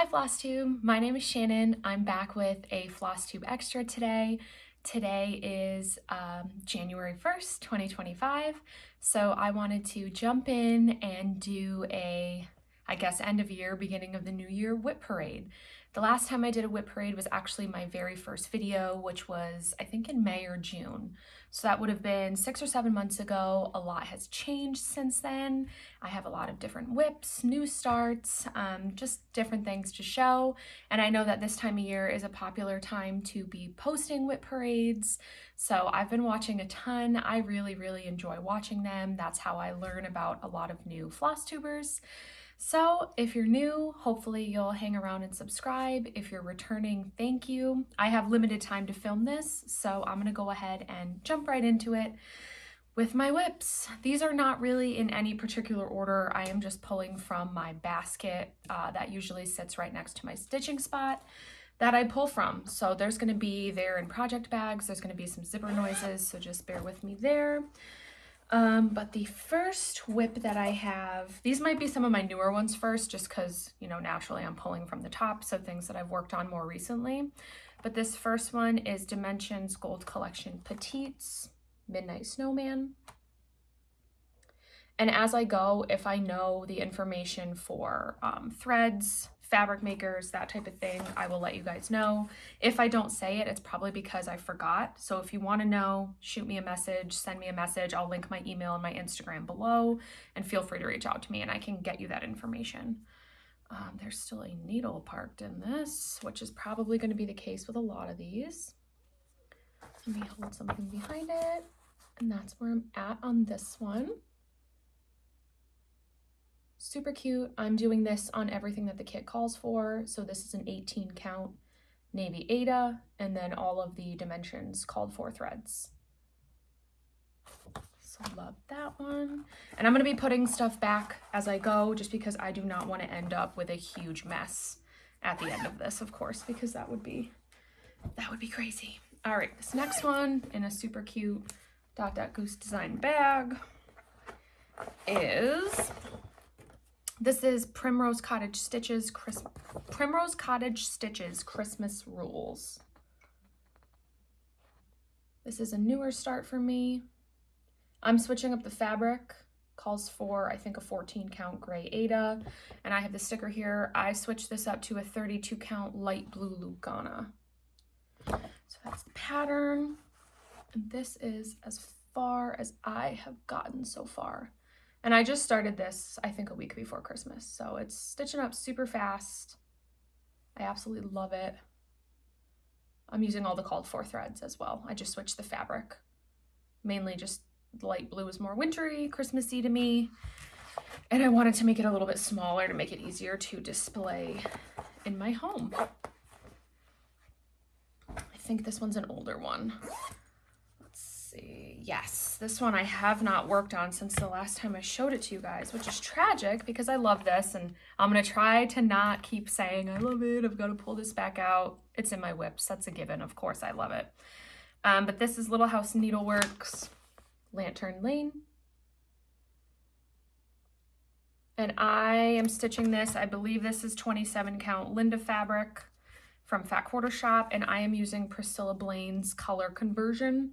Hi FlossTube, my name is Shannon. I'm back with a FlossTube Extra today. Today is January 1st, 2025. So I wanted to jump in and do a, I guess, end of year, beginning of the new year WIP Parade. The last time I did a WIP Parade was actually my very first video, which was, I think, in May or June. So that would have been 6 or 7 months ago. A lot has changed since then. I have a lot of different WIPs, new starts, just different things to show. And I know that this time of year is a popular time to be posting WIP parades. So I've been watching a ton. I really enjoy watching them. That's how I learn about a lot of new floss tubers. So if you're new, hopefully you'll hang around and subscribe. If you're returning, thank you. I have limited time to film this, so I'm gonna go ahead and jump right into it with my WIPs. These are not really in any particular order. I am just pulling from my basket that usually sits right next to my stitching spot that I pull from. So there's gonna be there in project bags, there's gonna be some zipper noises, so just bear with me there. But the first WIP that I have, these might be some of my newer ones first, just because, you know, naturally I'm pulling from the top, so things that I've worked on more recently. But this first one is Dimensions Gold Collection Petites Midnight Snowman. And as I go, if I know the information for threads, fabric makers, that type of thing, I will let you guys know. If I don't say it, it's probably because I forgot. So if you want to know, shoot me a message, send me a message. I'll link my email and my Instagram below, and feel free to reach out to me and I can get you that information. There's still a needle parked in this, which is probably going to be the case with a lot of these. Let me hold something behind it, and that's where I'm at on this one. Super cute. I'm doing this on everything that the kit calls for. So this is an 18 count navy Aida, and then all of the dimensions called for threads. So love that one. And I'm going to be putting stuff back as I go, just because I do not want to end up with a huge mess at the end of this, of course, because that would be crazy. All right, this next one in a super cute Dot Goose design bag is, this is Primrose Cottage Stitches Christmas Rules. This is a newer start for me. I'm switching up the fabric. Calls for, I think, a 14 count gray Aida. And I have the sticker here. I switched this up to a 32 count light blue Lugana. So that's the pattern. And this is as far as I have gotten so far. And I just started this, I think, a week before Christmas. So it's stitching up super fast. I absolutely love it. I'm using all the called for threads as well. I just switched the fabric. Mainly just light blue is more wintry, Christmassy to me. And I wanted to make it a little bit smaller to make it easier to display in my home. I think this one's an older one. Yes, this one I have not worked on since the last time I showed it to you guys, which is tragic because I love this, and I'm going to try to not keep saying I love it, I've got to pull this back out. It's in my WIPs, that's a given, of course I love it. But this is Little House Needleworks Lantern Lane. And I am stitching this, I believe this is 27 count Linda fabric from Fat Quarter Shop, and I am using Priscilla Blaine's color conversion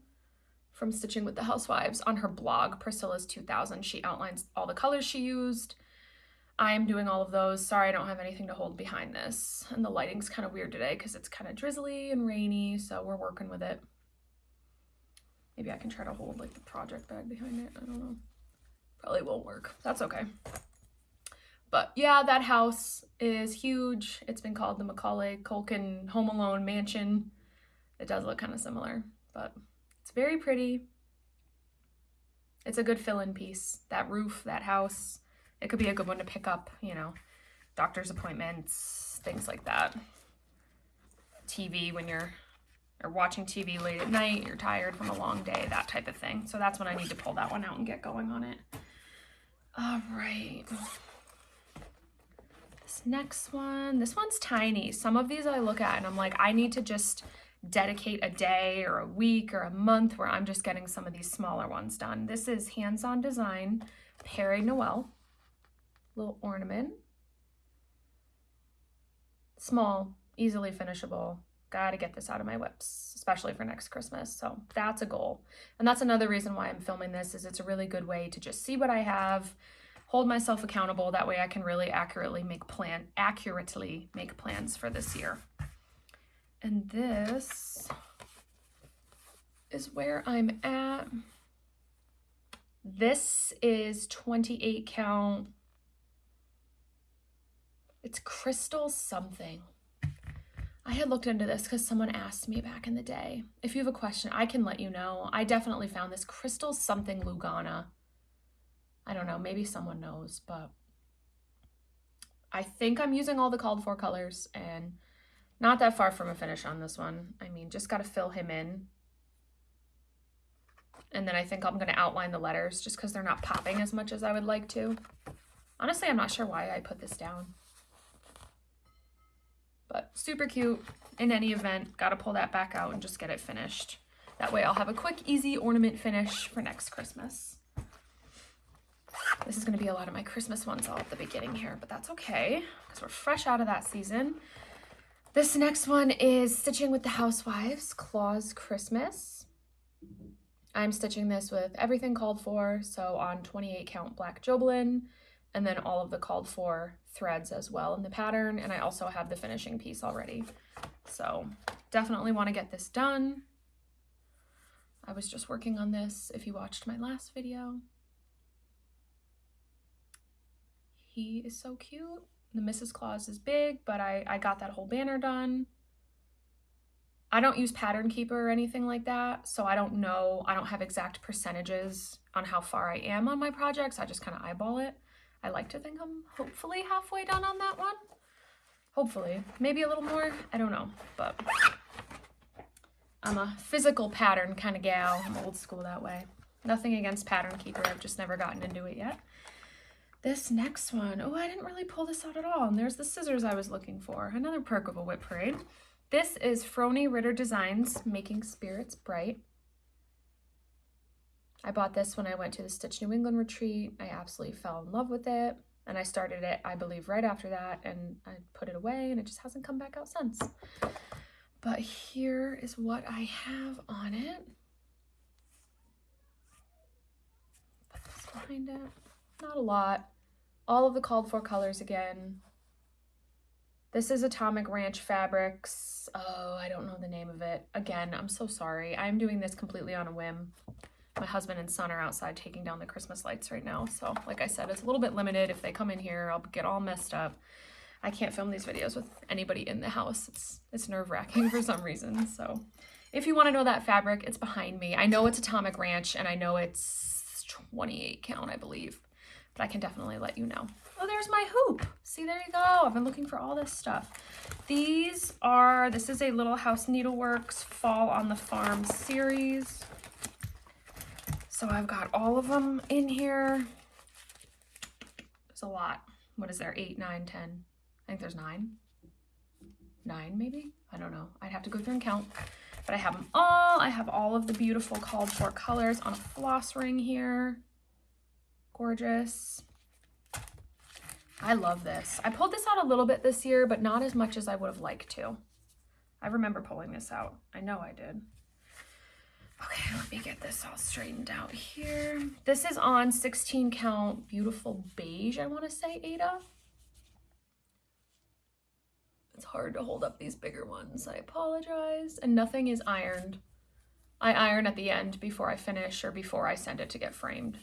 from Stitching with the Housewives on her blog, Priscilla's 2000. She outlines all the colors she used. I am doing all of those. Sorry, I don't have anything to hold behind this. And the lighting's kind of weird today because it's kind of drizzly and rainy, so we're working with it. Maybe I can try to hold like the project bag behind it. I don't know. Probably won't work. That's okay. But yeah, that house is huge. It's been called the Macaulay Culkin Home Alone Mansion. It does look kind of similar, but it's very pretty. It's a good fill-in piece. That roof, that house, it could be a good one to pick up, you know, doctor's appointments, things like that. TV when you're watching TV late at night, you're tired from a long day, that type of thing. So that's when I need to pull that one out and get going on it. All right. This next one, this one's tiny. Some of these I look at and I'm like, I need to just dedicate a day or a week or a month where I'm just getting some of these smaller ones done. This is Hands On Design, Pere Noel, little ornament. Small, easily finishable. Gotta get this out of my WIPs, especially for next Christmas. So that's a goal. And that's another reason why I'm filming this, is it's a really good way to just see what I have, hold myself accountable. That way I can really accurately make plans for this year. And this is where I'm at. This is 28 count. It's crystal something. I had looked into this because someone asked me back in the day. If you have a question, I can let you know. I definitely found this crystal something Lugana. I don't know, maybe someone knows, but I think I'm using all the called for colors and not that far from a finish on this one. I mean, just got to fill him in. And then I think I'm going to outline the letters just because they're not popping as much as I would like to. Honestly, I'm not sure why I put this down. But super cute. In any event, got to pull that back out and just get it finished. That way I'll have a quick, easy ornament finish for next Christmas. This is going to be a lot of my Christmas ones all at the beginning here, but that's okay because we're fresh out of that season. This next one is Stitching with the Housewives, Claus Christmas. I'm stitching this with everything called for, so on 28 count black Jobelan, and then all of the called for threads as well in the pattern, and I also have the finishing piece already. So definitely want to get this done. I was just working on this if you watched my last video. He is so cute. The Mrs. Claus is big, but I got that whole banner done. I don't use Pattern Keeper or anything like that, so I don't know. I don't have exact percentages on how far I am on my projects. I just kind of eyeball it. I like to think I'm hopefully halfway done on that one. Hopefully. Maybe a little more. I don't know, but I'm a physical pattern kind of gal. I'm old school that way. Nothing against Pattern Keeper. I've just never gotten into it yet. This next one, oh, I didn't really pull this out at all. And there's the scissors I was looking for. Another perk of a WIP Parade. This is Froni Ritter Designs, Making Spirits Bright. I bought this when I went to the Stitch New England retreat. I absolutely fell in love with it. And I started it, I believe, right after that. And I put it away and it just hasn't come back out since. But here is what I have on it. Put this behind it. Not a lot. All of the called for colors again. This is Atomic Ranch Fabrics. Oh, I don't know the name of it. Again, I'm so sorry. I'm doing this completely on a whim. My husband and son are outside taking down the Christmas lights right now. So like I said, it's a little bit limited. If they come in here, I'll get all messed up. I can't film these videos with anybody in the house. It's nerve-wracking for some reason. So if you want to know that fabric, it's behind me. I know it's Atomic Ranch and I know it's 28 count, I believe. But I can definitely let you know. Oh, there's my hoop. See, there you go. I've been looking for all this stuff. This is a Little House Needleworks Fall on the Farm series. So I've got all of them in here. There's a lot. What is there? 8, 9, 10. I think there's 9. 9 maybe? I don't know. I'd have to go through and count. But I have them all. I have all of the beautiful called for colors on a floss ring here. Gorgeous. I love this. I pulled this out a little bit this year, but not as much as I would have liked to. I remember pulling this out. I know I did. Okay, let me get this all straightened out here. This is on 16 count beautiful beige, I want to say, Ada. It's hard to hold up these bigger ones. I apologize. And nothing is ironed. I iron at the end before I finish or before I send it to get framed.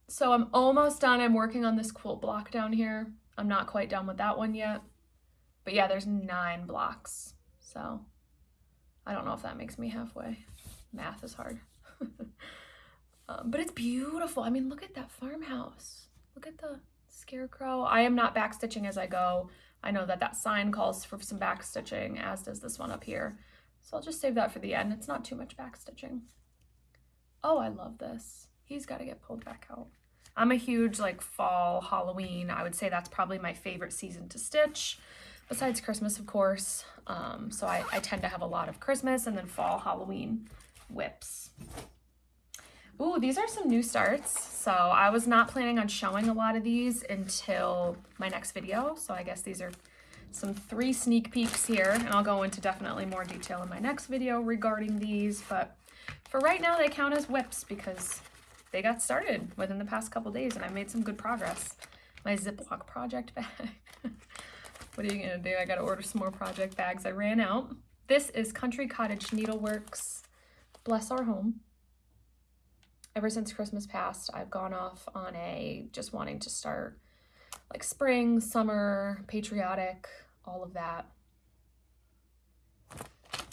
So I'm almost done. I'm working on this quilt block down here. I'm not quite done with that one yet. But yeah, there's 9 blocks. So I don't know if that makes me halfway. Math is hard. But it's beautiful. I mean, look at that farmhouse. Look at the scarecrow. I am not backstitching as I go. I know that that sign calls for some backstitching, as does this one up here. So I'll just save that for the end. It's not too much backstitching. Oh, I love this. He's got to get pulled back out. I'm a huge like fall, Halloween. I would say that's probably my favorite season to stitch, besides Christmas, of course. So I tend to have a lot of Christmas and then fall, Halloween WIPs. Ooh, these are some new starts. So I was not planning on showing a lot of these until my next video. So I guess these are some 3 sneak peeks here, and I'll go into definitely more detail in my next video regarding these. But for right now, they count as WIPs because they got started within the past couple days and I made some good progress. My Ziploc project bag. What are you gonna do? I gotta order some more project bags. I ran out. This is Country Cottage Needleworks. Bless our home. Ever since Christmas passed, I've gone off on a just wanting to start like spring, summer, patriotic, all of that.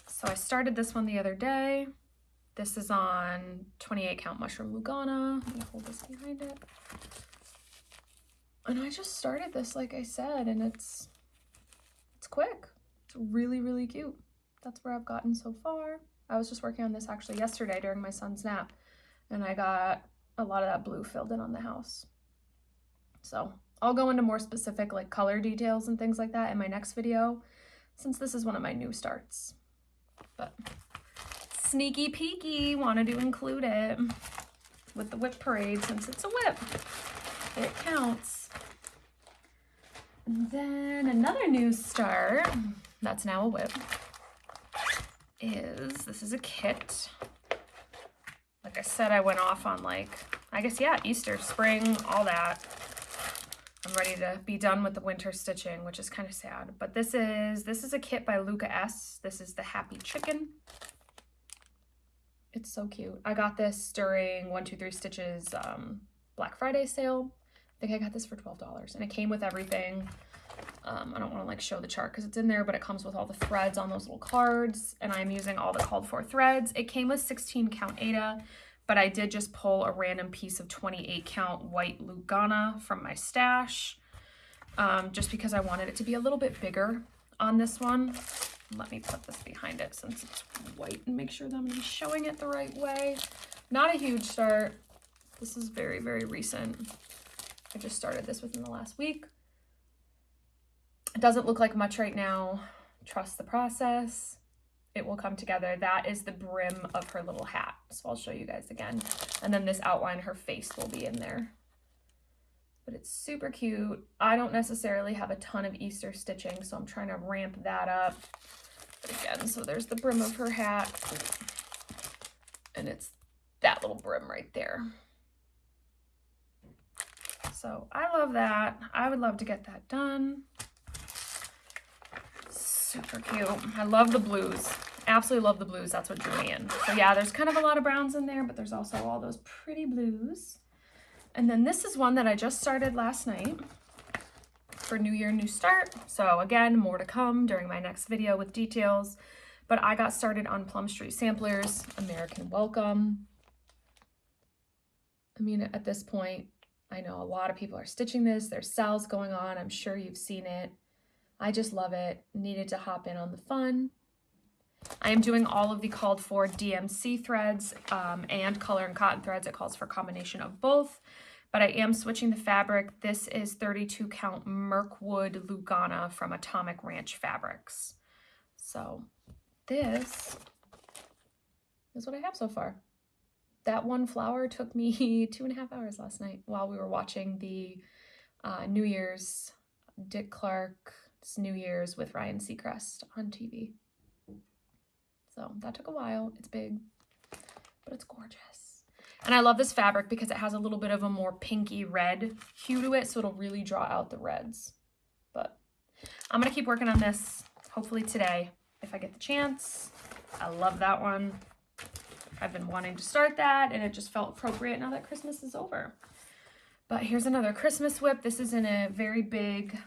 So I started this one the other day. This is on 28 count mushroom Lugana. Let me hold this behind it. And I just started this, like I said, and it's quick. It's really, really cute. That's where I've gotten so far. I was just working on this actually yesterday during my son's nap, and I got a lot of that blue filled in on the house. So I'll go into more specific like color details and things like that in my next video, since this is one of my new starts. But sneaky peeky, wanted to include it with the WIP Parade since it's a WIP. It counts. And then another new start that's now a WIP is, this is a kit. Like I said, I went off on like, I guess, yeah, Easter, spring, all that. I'm ready to be done with the winter stitching, which is kind of sad. But this is a kit by Luca S. This is the Happy Chicken. It's so cute. I got this during 123 Stitches Black Friday sale. I think I got this for $12, and it came with everything. I don't want to like show the chart because it's in there, but it comes with all the threads on those little cards, and I'm using all the called for threads. It came with 16 count Aida, but I did just pull a random piece of 28 count white Lugana from my stash, just because I wanted it to be a little bit bigger on this one. Let me put this behind it since it's white and make sure that I'm going to be showing it the right way. Not a huge start. This is very, very recent. I just started this within the last week. It doesn't look like much right now. Trust the process. It will come together. That is the brim of her little hat. So I'll show you guys again. And then this outline, her face will be in there. But it's super cute. I don't necessarily have a ton of Easter stitching, so I'm trying to ramp that up. But again, so there's the brim of her hat. And it's that little brim right there. So I love that. I would love to get that done. Super cute. I love the blues. Absolutely love the blues. That's what drew me in. So yeah, there's kind of a lot of browns in there, but there's also all those pretty blues. And then this is one that I just started last night for New Year, New Start. So again, more to come during my next video with details. But I got started on Plum Street Samplers, American Welcome. I mean, at this point, I know a lot of people are stitching this. There's sales going on. I'm sure you've seen it. I just love it. Needed to hop in on the fun. I am doing all of the called for DMC threads and color and cotton threads. It calls for a combination of both, but I am switching the fabric. This is 32 count Mirkwood Lugana from Atomic Ranch Fabrics. So this is what I have so far. That one flower took me 2.5 hours last night while we were watching the New Year's Dick Clark's New Year's with Ryan Seacrest on TV. So that took a while. It's big, but it's gorgeous. And I love this fabric because it has a little bit of a more pinky red hue to it, so it'll really draw out the reds. But I'm gonna keep working on this, hopefully today, if I get the chance. I love that one. I've been wanting to start that, and it just felt appropriate now that Christmas is over. But here's another Christmas WIP. This is in a very big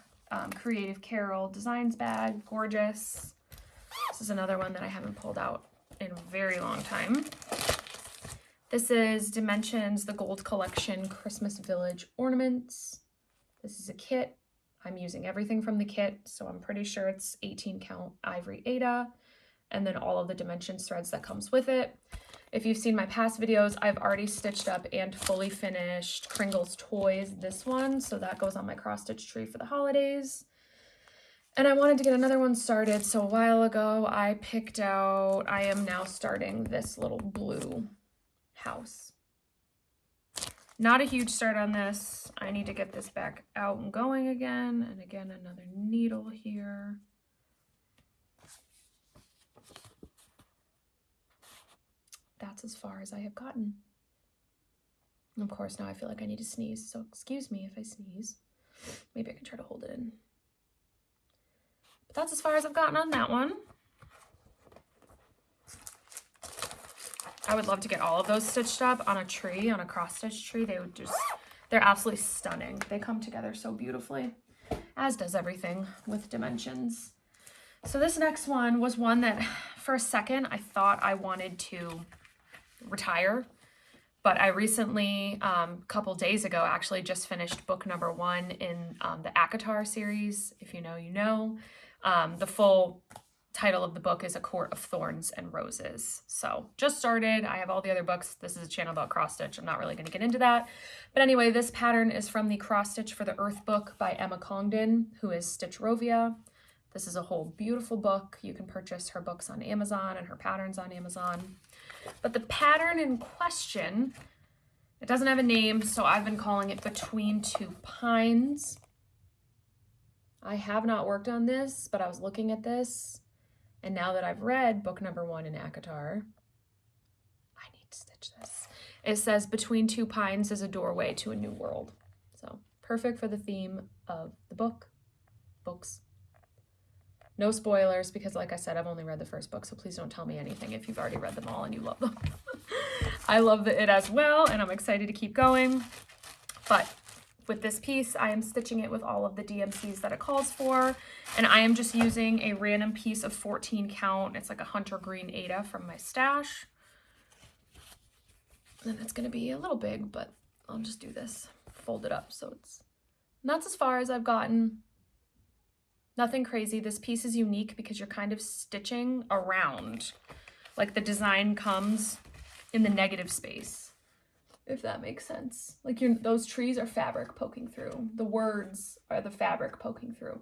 Creative Carol Designs bag. Gorgeous. This is another one that I haven't pulled out in a very long time. This is Dimensions, the Gold Collection Christmas Village Ornaments. This is a kit. I'm using everything from the kit, so I'm pretty sure it's 18 count ivory Aida, and then all of the Dimensions threads that comes with it. If you've seen my past videos, I've already stitched up and fully finished Kringle's Toys, this one, so that goes on my cross-stitch tree for the holidays. And I wanted to get another one started, so a while ago I am now starting this little blue house. Not a huge start on this. I need to get this back out and going again. And again, another needle here. That's as far as I have gotten. And of course, now I feel like I need to sneeze. So excuse me if I sneeze. Maybe I can try to hold it in. But that's as far as I've gotten on that one. I would love to get all of those stitched up on a tree, on a cross-stitch tree. They would just, they're absolutely stunning. They come together so beautifully, as does everything with dimensions. So this next one was one that for a second I thought I wanted to retire, but I recently, a couple days ago, actually just finished book number 1 in the ACOTAR series. If you know, you know. The full title of the book is A Court of Thorns and Roses. So just started. I have all the other books. This is a channel about cross stitch. I'm not really going to get into that. But anyway, this pattern is from the Cross Stitch for the Earth book by Emma Congdon, who is Stitch Rovia. This is a whole beautiful book. You can purchase her books on Amazon and her patterns on Amazon. But the pattern in question, it doesn't have a name, so I've been calling it Between Two Pines. I have not worked on this, but I was looking at this. And now that I've read book number 1 in ACOTAR, I need to stitch this. It says, Between Two Pines is a doorway to a new world. So perfect for the theme of the books. No spoilers, because like I said, I've only read the first book, so please don't tell me anything if you've already read them all and you love them. I love it as well, and I'm excited to keep going. But with this piece, I am stitching it with all of the DMCs that it calls for, and I am just using a random piece of 14 count. It's like a hunter green Aida from my stash. And it's going to be a little big, but I'll just do this, fold it up. So and that's as far as I've gotten. Nothing crazy. This piece is unique because you're kind of stitching around. Like the design comes in the negative space, if that makes sense. Like those trees are fabric poking through. The words are the fabric poking through.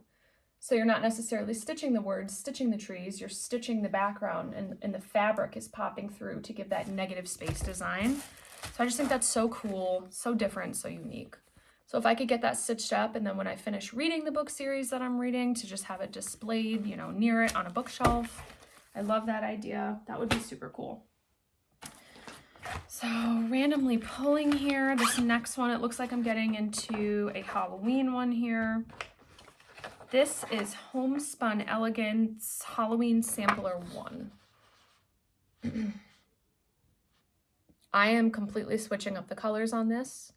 So you're not necessarily stitching the words, stitching the trees, you're stitching the background, and the fabric is popping through to give that negative space design. So I just think that's so cool, so different, so unique. So if I could get that stitched up, and then when I finish reading the book series that I'm reading, to just have it displayed, you know, near it on a bookshelf. I love that idea. That would be super cool. So randomly pulling here, this next one, it looks like I'm getting into a Halloween one here. This is Homespun Elegance Halloween Sampler 1. I am completely switching up the colors on this.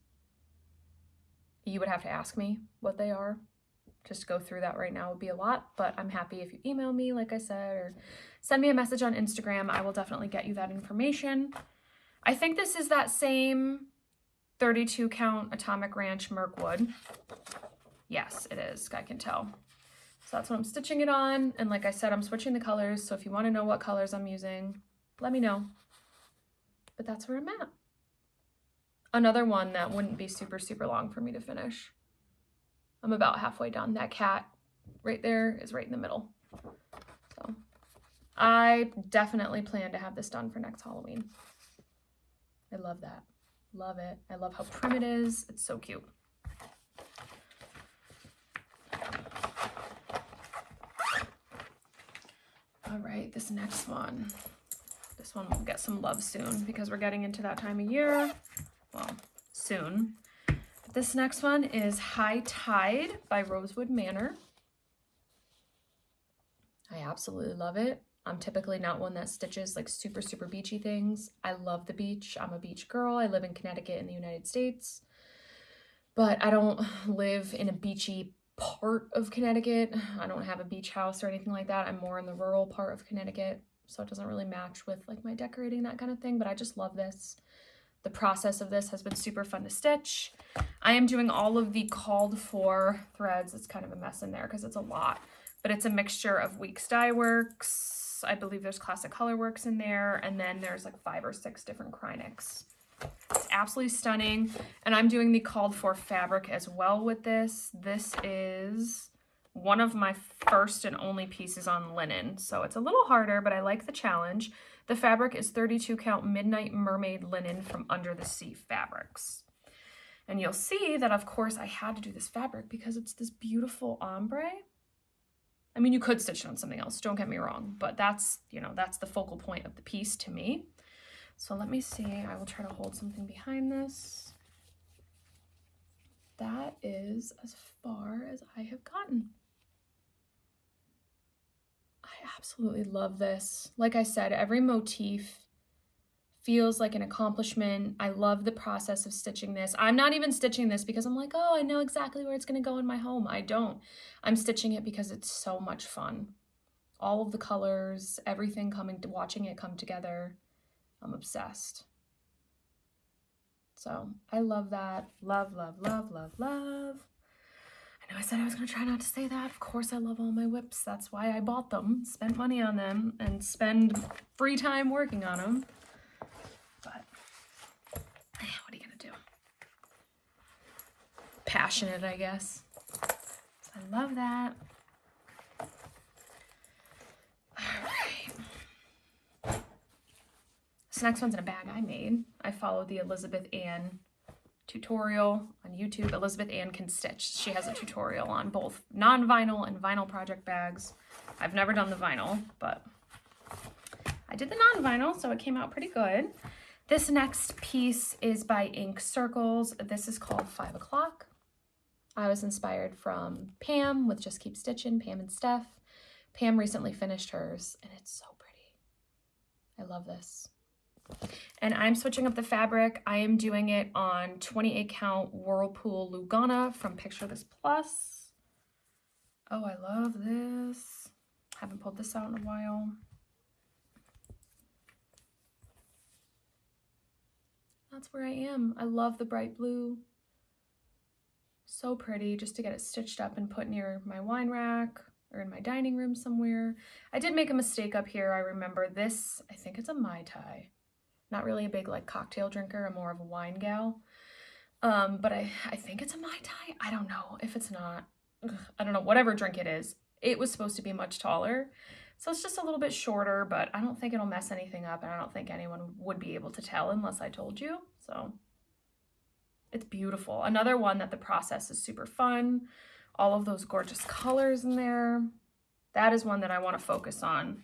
You would have to ask me what they are. Just to go through that right now would be a lot, but I'm happy if you email me, like I said, or send me a message on Instagram. I will definitely get you that information. I think this is that same 32 count Atomic Ranch Mirkwood. Yes, it is, I can tell. So that's what I'm stitching it on. And like I said, I'm switching the colors. So if you want to know what colors I'm using, let me know. But that's where I'm at. Another one that wouldn't be super, super long for me to finish. I'm about halfway done. That cat right there is right in the middle. So I definitely plan to have this done for next Halloween. I love that. Love it. I love how prim it is. It's so cute. All right, this next one. This one will get some love soon because we're getting into that time of year. Well, soon. This next one is High Tide by Rosewood Manor. I absolutely love it. I'm typically not one that stitches like super, super beachy things. I love the beach. I'm a beach girl. I live in Connecticut in the United States, but I don't live in a beachy part of Connecticut. I don't have a beach house or anything like that. I'm more in the rural part of Connecticut, so it doesn't really match with like my decorating, that kind of thing, but I just love this. The process of this has been super fun to stitch. I am doing all of the called for threads. It's kind of a mess in there because it's a lot, but it's a mixture of Weeks Dye Works. I believe there's Classic Colorworks in there, and then there's like 5 or 6 different Krynics. It's absolutely stunning, and I'm doing the called for fabric as well with this. This is one of my first and only pieces on linen, so it's a little harder, but I like the challenge. The fabric is 32 count Midnight Mermaid linen from Under the Sea Fabrics. And you'll see that, of course, I had to do this fabric because it's this beautiful ombre. I mean, you could stitch it on something else, don't get me wrong, but that's, you know, that's the focal point of the piece to me. So let me see, I will try to hold something behind this. That is as far as I have gotten. I absolutely love this. Like I said, every motif feels like an accomplishment. I love the process of stitching this. I'm not even stitching this because I'm like, oh, I know exactly where it's gonna go in my home. I don't. I'm stitching it because it's so much fun. All of the colors, everything watching it come together. I'm obsessed. So I love that. Love, love, love, love, love. I know I said I was gonna try not to say that. Of course I love all my WIPs. That's why I bought them, spent money on them, and spend free time working on them. But what are you gonna do? Passionate, I guess. So I love that. All right. This next one's in a bag I made. I followed the Elizabeth Ann tutorial on YouTube. Elizabeth Ann can stitch. She has a tutorial on both non-vinyl and vinyl project bags. I've never done the vinyl, but I did the non-vinyl, so it came out pretty good. This next piece is by Ink Circles. This is called 5 o'clock. I was inspired from Pam with Just Keep Stitching, Pam and Steph. Pam recently finished hers, and it's so pretty. I love this. And I'm switching up the fabric. I am doing it on 28 count Whirlpool Lugana from Picture This Plus. Oh, I love this. Haven't pulled this out in a while. That's where I am. I love the bright blue. So pretty, just to get it stitched up and put near my wine rack or in my dining room somewhere. I did make a mistake up here. I remember this, I think it's a Mai Tai. Not really a big like cocktail drinker. I'm more of a wine gal. But I think it's a Mai Tai. I don't know if it's not. I don't know, whatever drink it is. It was supposed to be much taller. So it's just a little bit shorter, but I don't think it'll mess anything up. And I don't think anyone would be able to tell unless I told you. So it's beautiful. Another one that the process is super fun. All of those gorgeous colors in there. That is one that I want to focus on.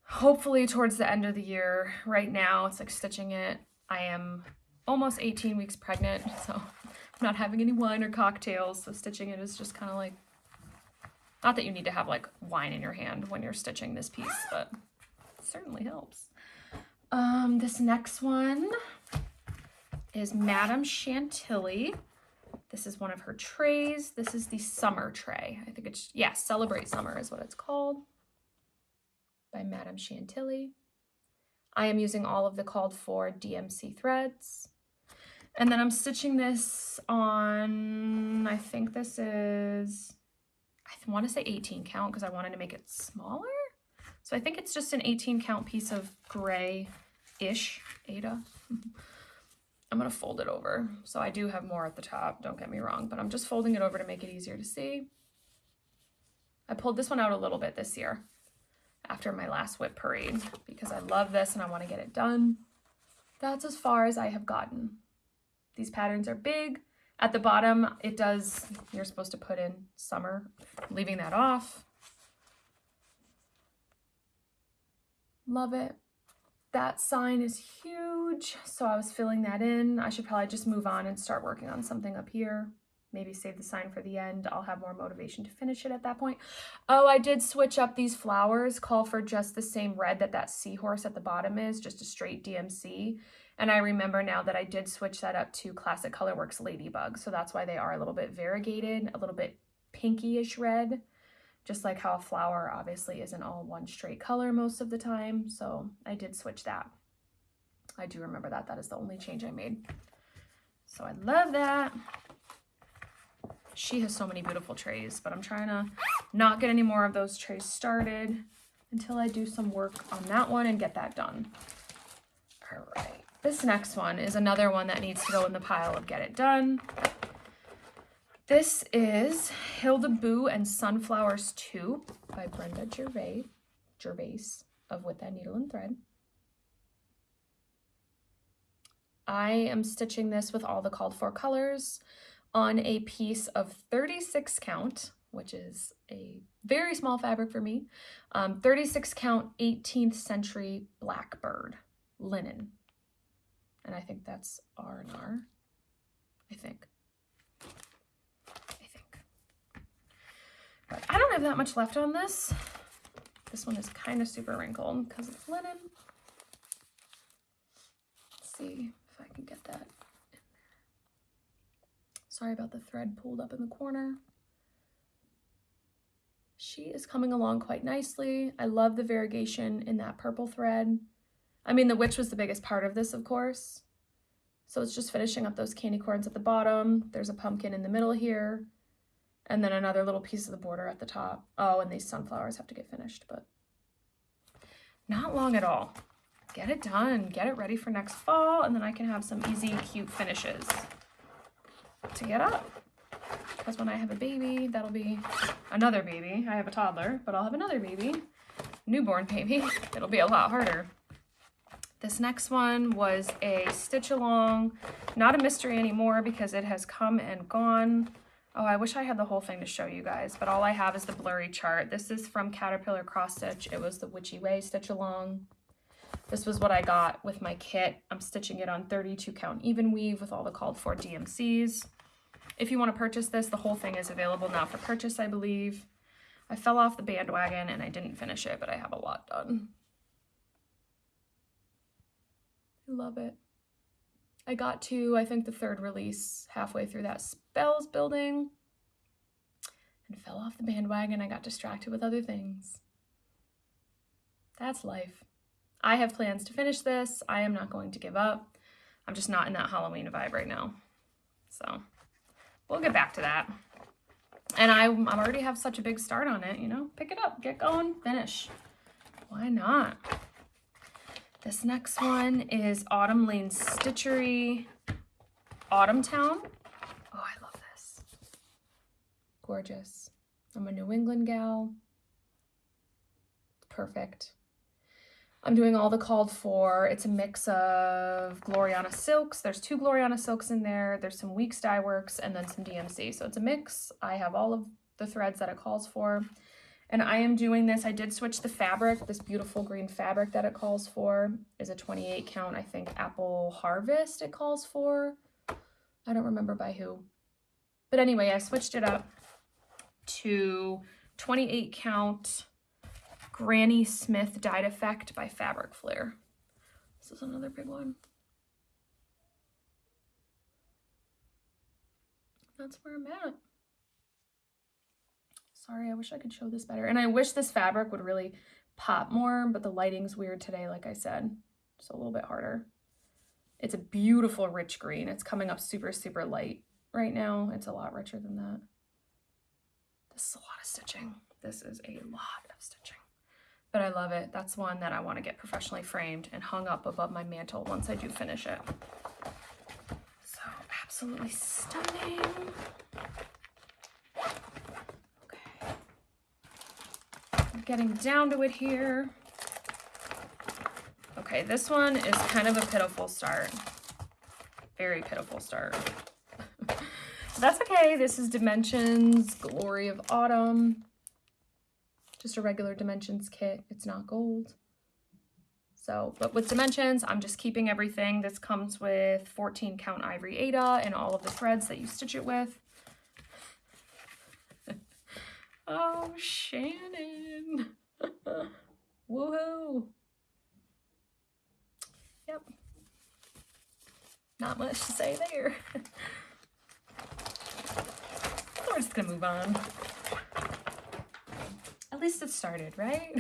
Hopefully towards the end of the year. Right now, it's like stitching it. I am almost 18 weeks pregnant, so I'm not having any wine or cocktails. So stitching it is just kind of like, not that you need to have like wine in your hand when you're stitching this piece, but it certainly helps. This next one is Madame Chantilly. This is one of her trays. This is the summer tray. I think it's, yeah, Celebrate Summer is what it's called. By Madame Chantilly. I am using all of the called for DMC threads. And then I'm stitching this on, I think this is, I want to say 18 count because I wanted to make it smaller. So I think it's just an 18 count piece of gray-ish Ada. I'm going to fold it over. So I do have more at the top, don't get me wrong, but I'm just folding it over to make it easier to see. I pulled this one out a little bit this year after my last WIP Parade because I love this and I want to get it done. That's as far as I have gotten. These patterns are big. At the bottom, it does, you're supposed to put in summer, leaving that off. Love it. That sign is huge, so I was filling that in. I should probably just move on and start working on something up here. Maybe save the sign for the end. I'll have more motivation to finish it at that point. Oh, I did switch up these flowers, call for just the same red that seahorse at the bottom is, just a straight DMC. And I remember now that I did switch that up to Classic Colorworks Ladybug. So that's why they are a little bit variegated, a little bit pinky-ish red, just like how a flower obviously isn't all one straight color most of the time. So I did switch that. I do remember that. That is the only change I made. So I love that. She has so many beautiful trays, but I'm trying to not get any more of those trays started until I do some work on that one and get that done. All right. This next one is another one that needs to go in the pile of get it done. This is Hilda Boo and Sunflowers 2 by Brenda Gervais of With That Needle and Thread. I am stitching this with all the called for colors on a piece of 36 count, which is a very small fabric for me, 36 count 18th century blackbird linen. And I think that's R&R, I think. But I don't have that much left on this. This one is kind of super wrinkled because it's linen. Let's see if I can get that in there. Sorry about the thread pulled up in the corner. She is coming along quite nicely. I love the variegation in that purple thread. I mean, the witch was the biggest part of this, of course. So it's just finishing up those candy corns at the bottom. There's a pumpkin in the middle here. And then another little piece of the border at the top. Oh, and these sunflowers have to get finished, but not long at all. Get it done, get it ready for next fall, and then I can have some easy, cute finishes to get up. Because when I have a baby, that'll be another baby. I have a toddler, but I'll have another baby, newborn baby. It'll be a lot harder. This next one was a stitch along, not a mystery anymore because it has come and gone. Oh, I wish I had the whole thing to show you guys, but all I have is the blurry chart. This is from Caterpillar Cross Stitch. It was the Witchy Way stitch along. This was what I got with my kit. I'm stitching it on 32 count even weave with all the called for DMCs. If you want to purchase this, the whole thing is available now for purchase, I believe. I fell off the bandwagon and I didn't finish it, but I have a lot done. I love it. I got to, I think, the third release halfway through that spells building and fell off the bandwagon. I got distracted with other things. That's life. I have plans to finish this. I am not going to give up. I'm just not in that Halloween vibe right now. So we'll get back to that. And I already have such a big start on it, you know, pick it up, get going, finish. Why not? This next one is Autumn Lane Stitchery Autumn Town. Oh, I love this. Gorgeous. I'm a New England gal. Perfect. I'm doing all the called for. It's a mix of Gloriana silks. There's 2 Gloriana silks in there. There's some Weeks Dye Works and then some DMC. So it's a mix. I have all of the threads that it calls for. And I am doing this. I did switch the fabric. This beautiful green fabric that it calls for is a 28 count, I think, Apple Harvest it calls for. I don't remember by who. But anyway, I switched it up to 28 count Granny Smith Dyed Effect by Fabric Flare. This is another big one. That's where I'm at. Sorry, I wish I could show this better. And I wish this fabric would really pop more, but the lighting's weird today, like I said. So a little bit harder. It's a beautiful rich green. It's coming up super, super light right now. It's a lot richer than that. This is a lot of stitching. This is a lot of stitching. But I love it. That's one that I want to get professionally framed and hung up above my mantle once I do finish it. So absolutely stunning. Getting down to it here. Okay, this one is kind of a pitiful start. Very pitiful start. That's okay. This is Dimensions Glory of Autumn. Just a regular Dimensions kit. It's not gold. So, but with Dimensions, I'm just keeping everything. This comes with 14 count Ivory Ada and all of the threads that you stitch it with. Oh, Shannon. Woohoo. Yep. Not much to say there. We're just gonna move on. At least it started, right?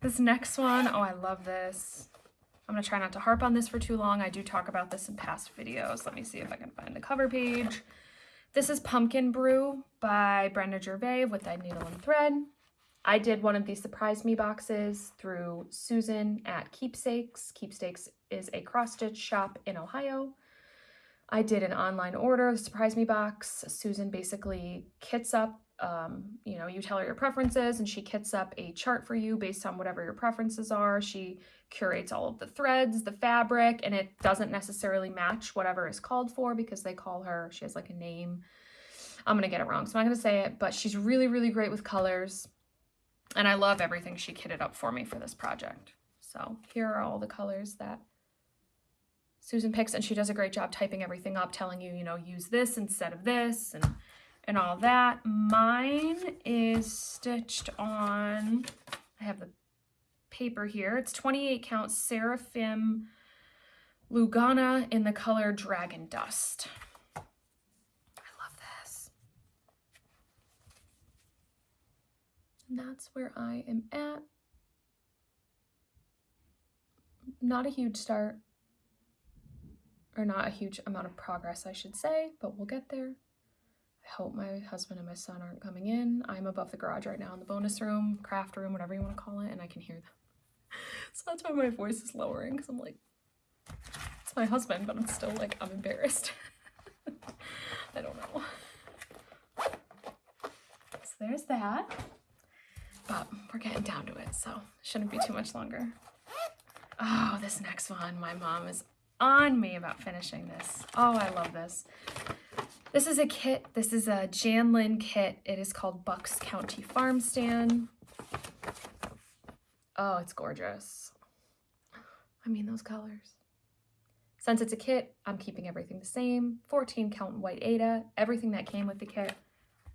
This next one, oh, I love this. I'm gonna try not to harp on this for too long. I do talk about this in past videos. Let me see if I can find the cover page. This is Pumpkin Brew by Brenda Gervais with Dyed Needle and Thread. I did one of these Surprise Me boxes through Susan at Keepsakes. Keepsakes is a cross-stitch shop in Ohio. I did an online order, the Surprise Me box. Susan basically kits up you know, you tell her your preferences and she kits up a chart for you based on whatever your preferences are. She curates all of the threads, the fabric, and it doesn't necessarily match whatever is called for because they call her, she has like a name. I'm going to get it wrong, so I'm not going to say it, but she's really, really great with colors. And I love everything she kitted up for me for this project. So here are all the colors that Susan picks, and she does a great job typing everything up, telling you, you know, use this instead of this and all that. Mine is stitched on, I have the paper here. It's 28 count Seraphim Lugana in the color Dragon Dust. I love this. And that's where I am at. Not a huge start, or not a huge amount of progress, I should say, but we'll get there. I hope my husband and my son aren't coming in. I'm above the garage right now in the bonus room, craft room, whatever you want to call it, and I can hear them. So that's why my voice is lowering, because I'm like, it's my husband, but I'm still like, I'm embarrassed. I don't know. So there's that. But we're getting down to it, so shouldn't be too much longer. Oh, this next one, my mom is on me about finishing this. Oh, I love this. This is a kit. This is a Jan Lynn kit. It is called Bucks County Farm Stand. Oh, it's gorgeous. I mean, those colors. Since it's a kit, I'm keeping everything the same. 14 count white Aida, everything that came with the kit.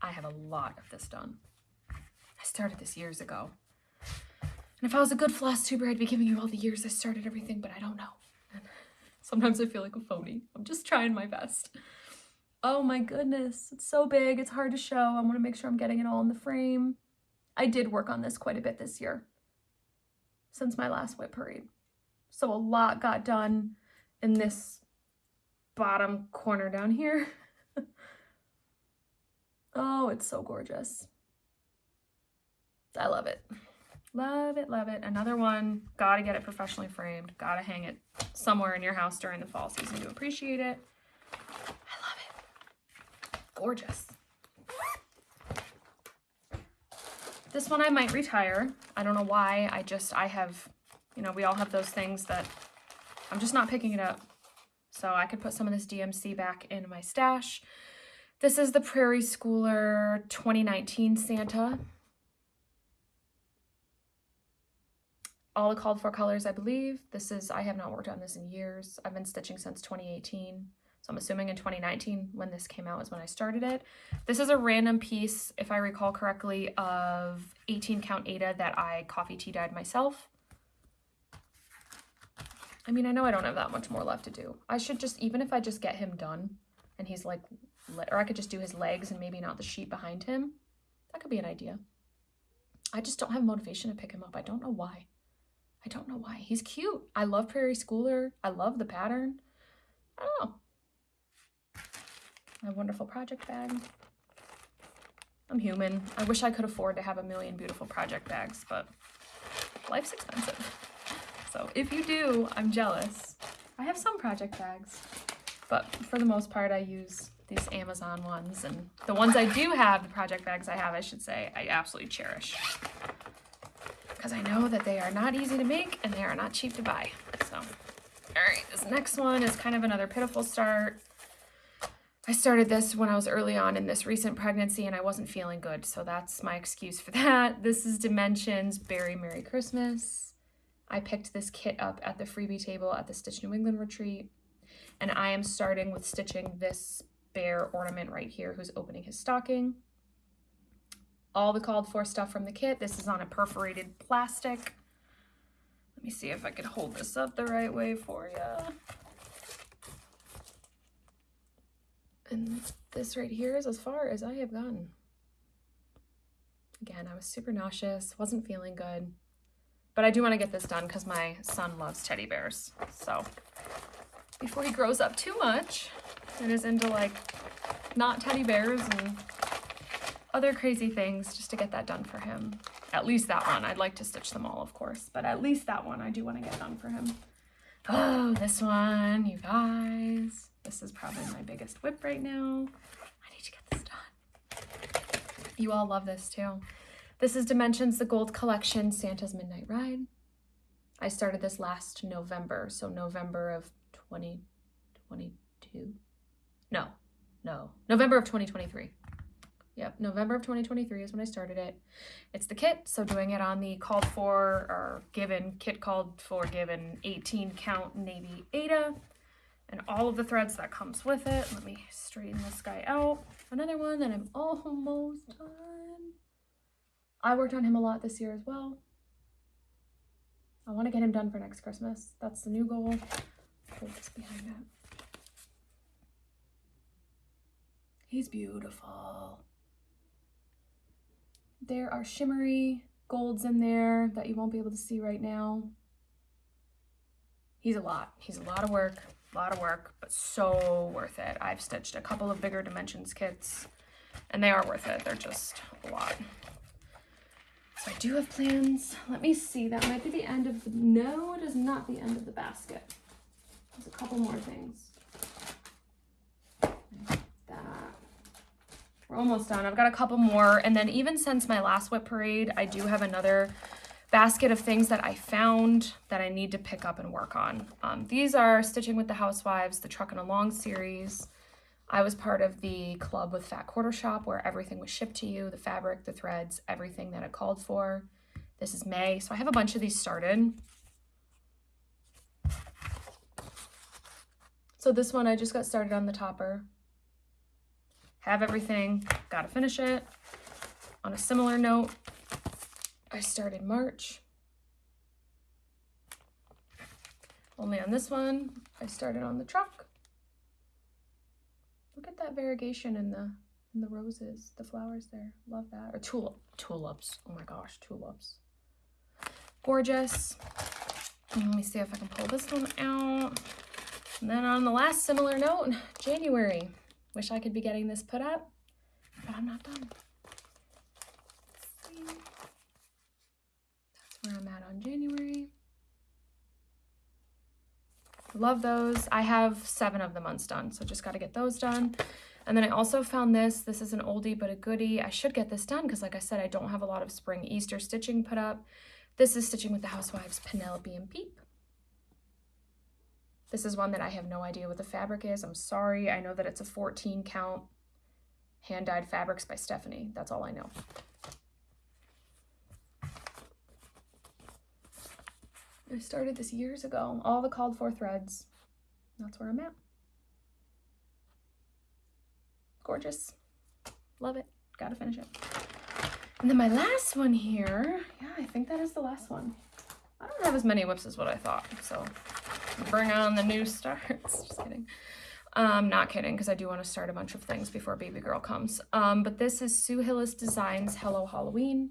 I have a lot of this done. I started this years ago. And if I was a good floss tuber, I'd be giving you all the years I started everything, but I don't know. And sometimes I feel like a phony. I'm just trying my best. Oh my goodness, it's so big, it's hard to show. I want to make sure I'm getting it all in the frame. I did work on this quite a bit this year, since my last WIP Parade. So a lot got done in this bottom corner down here. Oh, it's so gorgeous. I love it. Love it, love it. Another one, gotta get it professionally framed. Gotta hang it somewhere in your house during the fall season to appreciate it. I love it. Gorgeous. This one I might retire. I don't know why. I have, you know, we all have those things that I'm just not picking it up. So I could put some of this DMC back in my stash. This is the Prairie Schooler 2019 Santa. All the called for colors, I believe. This is, I have not worked on this in years. I've been stitching since 2018. So I'm assuming in 2019, when this came out, is when I started it. This is a random piece, if I recall correctly, of 18 count Aida that I coffee tea dyed myself. I mean, I know I don't have that much more left to do. I should just, even if I just get him done and he's like, or I could just do his legs and maybe not the sheet behind him. That could be an idea. I just don't have motivation to pick him up. I don't know why. I don't know why. He's cute. I love Prairie Schooler. I love the pattern. I don't know. My wonderful project bag. I'm human. I wish I could afford to have a million beautiful project bags, but life's expensive. So if you do, I'm jealous. I have some project bags, but for the most part, I use these Amazon ones, and the ones I do have, the project bags I have, I should say, I absolutely cherish. Because I know that they are not easy to make and they are not cheap to buy. So, all right, this next one is kind of another pitiful start. I started this when I was early on in this recent pregnancy and I wasn't feeling good, so that's my excuse for that. This is Dimensions Berry Merry Christmas. I picked this kit up at the freebie table at the Stitch New England retreat, and I am starting with stitching this bear ornament right here who's opening his stocking. All the called for stuff from the kit. This is on a perforated plastic. Let me see if I could hold this up the right way for you. And this right here is as far as I have gotten. Again, I was super nauseous, wasn't feeling good. But I do want to get this done because my son loves teddy bears. So before he grows up too much and is into like not teddy bears and other crazy things, just to get that done for him. At least that one. I'd like to stitch them all, of course, but at least that one I do want to get done for him. Oh, this one, you guys. This is probably my biggest WIP right now. I need to get this done. You all love this too. This is Dimensions, the Gold Collection, Santa's Midnight Ride. I started this last November, so November of 2022. No, November of 2023. Yep, November of 2023 is when I started it. It's the kit, so doing it on the called for, or given, kit called for given 18 count navy Aida, and all of the threads that comes with it. Let me straighten this guy out. Another one that I'm almost done. I worked on him a lot this year as well. I want to get him done for next Christmas. That's the new goal. Hold this behind that. He's beautiful. There are shimmery golds in there that you won't be able to see right now. He's a lot. He's a lot of work, but so worth it. I've stitched a couple of bigger Dimensions kits, and they are worth it. They're just a lot. So I do have plans. Let me see. That might be the end of the... No, it is not the end of the basket. There's a couple more things. That. We're almost done. I've got a couple more. And then even since my last WIP Parade, I do have another basket of things that I found that I need to pick up and work on. These are Stitching with the Housewives, the Truckin' Along series. I was part of the club with Fat Quarter Shop where everything was shipped to you, the fabric, the threads, everything that it called for. This is May, so I have a bunch of these started. So this one, I just got started on the topper. Have everything, gotta finish it. On a similar note, I started March. Only on this one, I started on the truck. Look at that variegation in the roses, the flowers there. Love that. Or tulips. Oh my gosh, tulips. Gorgeous. And let me see if I can pull this one out. And then on the last similar note, January. Wish I could be getting this put up, but I'm not done. That's where I'm at on January. Love those. I have 7 of the months done, so just got to get those done. And then I also found this. This is an oldie but a goodie. I should get this done because, like I said, I don't have a lot of spring Easter stitching put up. This is Stitching with the Housewives, Penelope and Peep. This is one that I have no idea what the fabric is. I'm sorry. I know that it's a 14 count hand-dyed fabrics by Stephanie. That's all I know. I started this years ago. All the called for threads. That's where I'm at. Gorgeous. Love it. Gotta finish it. And then my last one here. Yeah, I think that is the last one. I don't have as many WIPs as what I thought. So bring on the new starts. Just kidding. Not kidding, because I do want to start a bunch of things before baby girl comes. But this is Sue Hillis Designs Hello Halloween.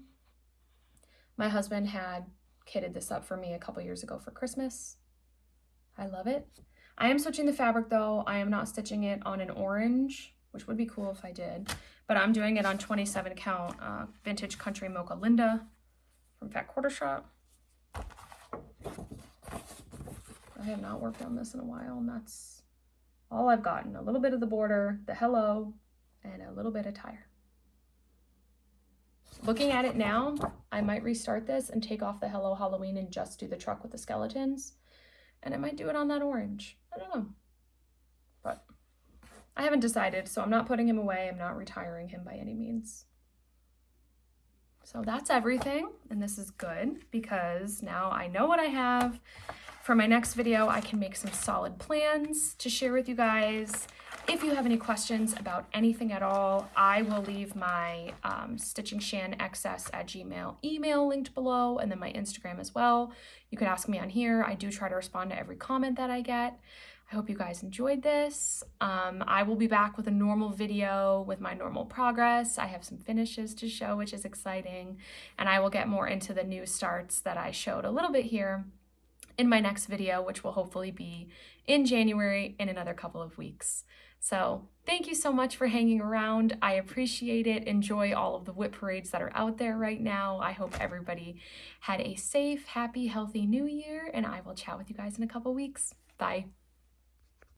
My husband had kitted this up for me a couple years ago for Christmas. I love it. I am switching the fabric though. I am not stitching it on an orange, which would be cool if I did, but I'm doing it on 27 count Vintage Country Mocha Linda from Fat Quarter Shop. I have not worked on this in a while, and that's all I've gotten. A little bit of the border, the hello, and a little bit of tire. Looking at it now, I might restart this and take off the Hello Halloween and just do the truck with the skeletons. And I might do it on that orange. I don't know. But I haven't decided, so I'm not putting him away. I'm not retiring him by any means. So that's everything. And this is good because now I know what I have. For my next video, I can make some solid plans to share with you guys. If you have any questions about anything at all, I will leave my stitchingshanxs@gmail email linked below, and then my Instagram as well. You can ask me on here. I do try to respond to every comment that I get. I hope you guys enjoyed this. I will be back with a normal video with my normal progress. I have some finishes to show, which is exciting, and I will get more into the new starts that I showed a little bit here in my next video, which will hopefully be in January in another couple of weeks. So thank you so much for hanging around. I appreciate it. Enjoy all of the WIP parades that are out there right now. I hope everybody had a safe, happy, healthy new year, and I will chat with you guys in a couple weeks. Bye.